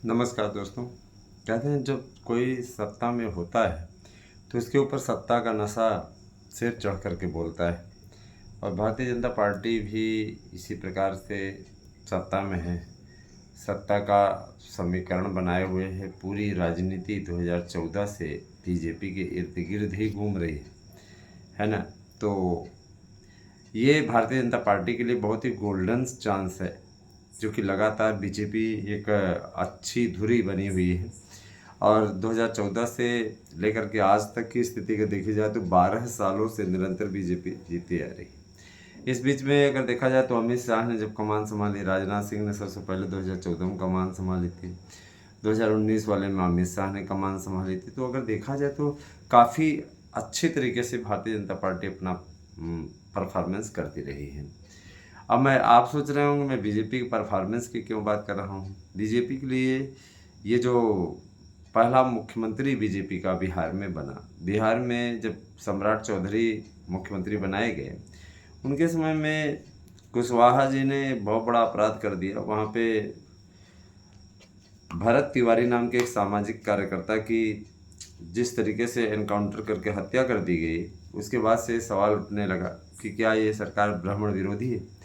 नमस्कार दोस्तों। कहते हैं जब कोई सत्ता में होता है तो उसके ऊपर सत्ता का नशा सिर चढ़ करके बोलता है। और भारतीय जनता पार्टी भी इसी प्रकार से सत्ता में है। सत्ता का समीकरण बनाए हुए है। पूरी राजनीति 2014 से बीजेपी के इर्द गिर्द ही घूम रही है ना। तो ये भारतीय जनता पार्टी के लिए बहुत ही गोल्डन चांस है, जो कि लगातार बीजेपी एक अच्छी धुरी बनी हुई है। और 2014 से लेकर के आज तक की स्थिति को देखी जाए तो 12 सालों से निरंतर बीजेपी जीती आ रही है। इस बीच में अगर देखा जाए तो अमित शाह ने जब कमान संभाली, राजनाथ सिंह ने सबसे पहले 2014 में कमान संभाली थी, 2019 वाले में अमित शाह ने कमान संभाली थी। तो अगर देखा जाए तो काफ़ी अच्छे तरीके से भारतीय जनता पार्टी अपना परफॉर्मेंस करती रही है। अब मैं आप सोच रहे होंगे मैं बीजेपी की परफॉर्मेंस की क्यों बात कर रहा हूँ। बीजेपी के लिए ये जो पहला मुख्यमंत्री बीजेपी का बिहार में बना, बिहार में जब सम्राट चौधरी मुख्यमंत्री बनाए गए, उनके समय में कुशवाहा जी ने बहुत बड़ा अपराध कर दिया। वहाँ पे भरत तिवारी नाम के एक सामाजिक कार्यकर्ता की जिस तरीके से एनकाउंटर करके हत्या कर दी गई, उसके बाद से सवाल उठने लगा कि क्या ये सरकार ब्राह्मण विरोधी है।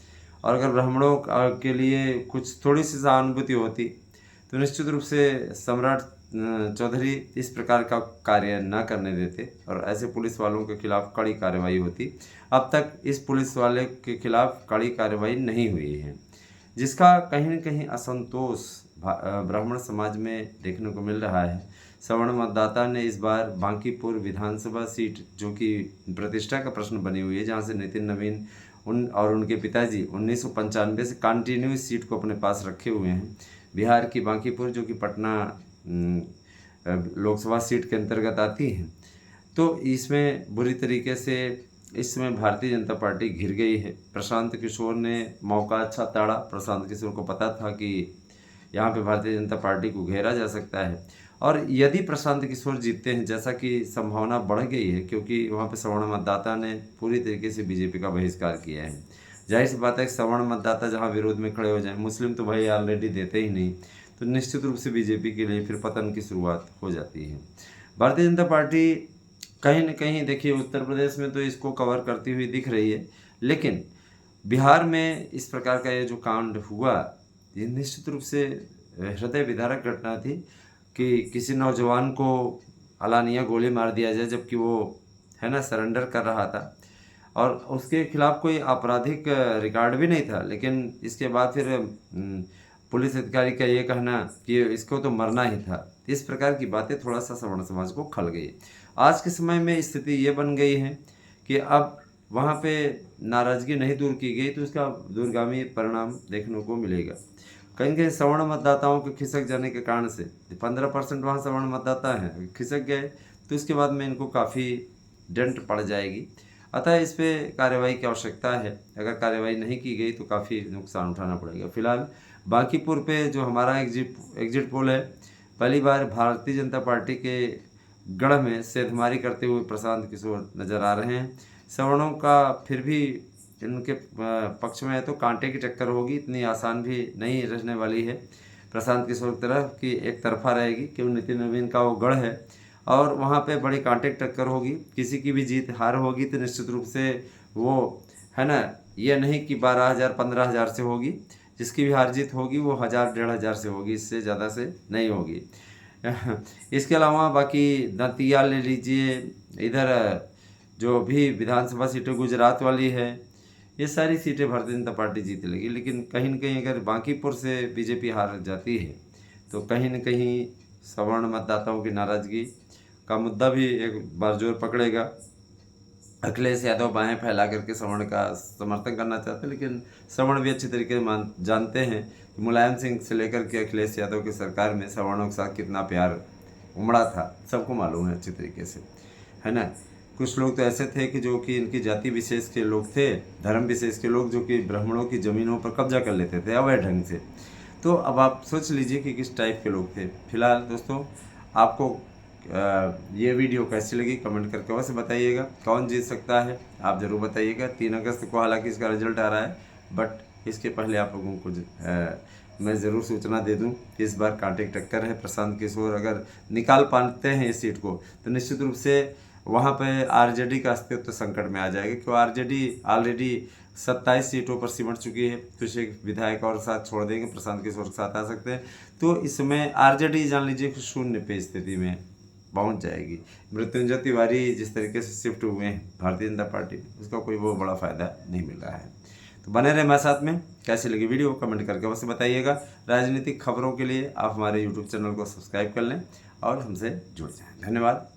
और अगर ब्राह्मणों के लिए कुछ थोड़ी सी सहानुभूति होती तो निश्चित रूप से सम्राट चौधरी इस प्रकार का कार्य न करने देते और ऐसे पुलिस वालों के खिलाफ कड़ी कार्रवाई होती। अब तक इस पुलिस वाले के खिलाफ कड़ी कार्रवाई नहीं हुई है, जिसका कहीं न कहीं असंतोष ब्राह्मण समाज में देखने को मिल रहा है। सवर्ण मतदाता ने इस बार बांकीपुर विधानसभा सीट, जो कि प्रतिष्ठा का प्रश्न बनी हुई है, जहां से नितिन नवीन और उनके पिताजी 1995 से कंटिन्यू इस सीट को अपने पास रखे हुए हैं। बिहार की बांकीपुर, जो कि पटना लोकसभा सीट के अंतर्गत आती है, तो इसमें बुरी तरीके से इस समय भारतीय जनता पार्टी घिर गई है। प्रशांत किशोर ने मौका अच्छा ताड़ा। प्रशांत किशोर को पता था कि यहाँ पे भारतीय जनता पार्टी को घेरा जा सकता है, और यदि प्रशांत किशोर जीतते हैं, जैसा कि संभावना बढ़ गई है, क्योंकि वहाँ पे सवर्ण मतदाता ने पूरी तरीके से बीजेपी का बहिष्कार किया है। जाहिर सी बात है कि सवर्ण मतदाता जहाँ विरोध में खड़े हो जाए, मुस्लिम तो भाई ऑलरेडी देते ही नहीं, तो निश्चित रूप से बीजेपी के लिए फिर पतन की शुरुआत हो जाती है। भारतीय जनता पार्टी कहीं न कहीं देखिए उत्तर प्रदेश में तो इसको कवर करती हुई दिख रही है, लेकिन बिहार में इस प्रकार का ये जो कांड हुआ, ये निश्चित रूप से हृदय विदारक घटना थी कि किसी नौजवान को अलानिया गोली मार दिया जाए, जबकि वो है ना सरेंडर कर रहा था और उसके खिलाफ कोई आपराधिक रिकॉर्ड भी नहीं था। लेकिन इसके बाद फिर पुलिस अधिकारी का ये कहना कि इसको तो मरना ही था। इस प्रकार की बातें थोड़ा सा सवर्ण समाज को खल गई। आज के समय में स्थिति ये बन गई है कि अब वहाँ पे नाराज़गी नहीं दूर की गई तो उसका दूरगामी परिणाम देखने को मिलेगा। कहीं कहीं सवर्ण मतदाताओं के खिसक जाने के कारण से 15% वहाँ सवर्ण मतदाता हैं, खिसक गए तो इसके बाद में इनको काफ़ी डेंट पड़ जाएगी। अतः इस पे कार्रवाई की आवश्यकता है। अगर कार्रवाई नहीं की गई तो काफ़ी नुकसान उठाना पड़ेगा। फिलहाल बांकीपुर पे जो हमारा एग्जिट पोल है, पहली बार भारतीय जनता पार्टी के गढ़ में सेंधमारी करते हुए प्रशांत किशोर नजर आ रहे हैं। सवर्णों का फिर भी इनके पक्ष में है तो कांटे की टक्कर होगी, इतनी आसान भी नहीं रहने वाली है। प्रशांत किशोर की तरफ की एक तरफा रहेगी, क्योंकि नितिन नवीन का वो गढ़ है और वहाँ पे बड़ी कांटे की टक्कर होगी। किसी की भी जीत हार होगी तो निश्चित रूप से वो है ना, ये नहीं कि 12,000 15,000 से होगी। जिसकी भी हार जीत होगी वो 1,000 1,500 से होगी, इससे ज़्यादा से नहीं होगी। इसके अलावा बाकी दतिया ले लीजिए, इधर जो भी विधानसभा सीटें गुजरात वाली है, ये सारी सीटें भारतीय जनता पार्टी जीत लेगी। लेकिन कहीं न कहीं अगर बांकीपुर से बीजेपी हार जाती है तो कहीं न कहीं सवर्ण मतदाताओं की नाराज़गी का मुद्दा भी एक बार जोर पकड़ेगा। अखिलेश यादव बाहें फैला करके सवर्ण का समर्थन करना चाहते हैं, लेकिन सवर्ण भी अच्छी तरीके से जानते हैं कि मुलायम सिंह से लेकर के अखिलेश यादव की सरकार में सवर्णों के साथ कितना प्यार उमड़ा था, सबको मालूम है अच्छी तरीके से, है ना। कुछ लोग तो ऐसे थे कि जो कि इनकी जाति विशेष के लोग थे, धर्म विशेष के लोग, जो कि ब्राह्मणों की ज़मीनों पर कब्जा कर लेते थे अवैध ढंग से। तो अब आप सोच लीजिए कि किस टाइप के लोग थे। फिलहाल दोस्तों, आपको ये वीडियो कैसी लगी कमेंट करके अवश्य बताइएगा। कौन जीत सकता है आप ज़रूर बताइएगा। 3 अगस्त को हालांकि इसका रिजल्ट आ रहा है, बट इसके पहले आप लोगों को मैं ज़रूर सूचना दे दूं कि इस बार कांटे की टक्कर है। प्रशांत किशोर अगर निकाल पाते हैं इस सीट को तो निश्चित रूप से वहाँ पे आरजेडी का अस्तित्व संकट में आ जाएगा, क्योंकि आरजेडी ऑलरेडी 27 सीटों पर सिमट चुकी है। कुछ एक विधायक और साथ छोड़ देंगे, प्रशांत किशोर के साथ आ सकते हैं। तो इसमें आरजेडी जान लीजिए कि शून्य पे स्थिति में पहुंच जाएगी। मृत्युंजय तिवारी जिस तरीके से शिफ्ट हुए हैं भारतीय जनता पार्टी में, उसका कोई वो बड़ा फायदा नहीं मिल रहा है। तो बने रहे हमारे साथ में। कैसी लगी वीडियो कमेंट करके अवश्य बताइएगा। राजनीतिक खबरों के लिए आप हमारे यूट्यूब चैनल को सब्सक्राइब कर लें और हमसे जुड़ जाएं। धन्यवाद।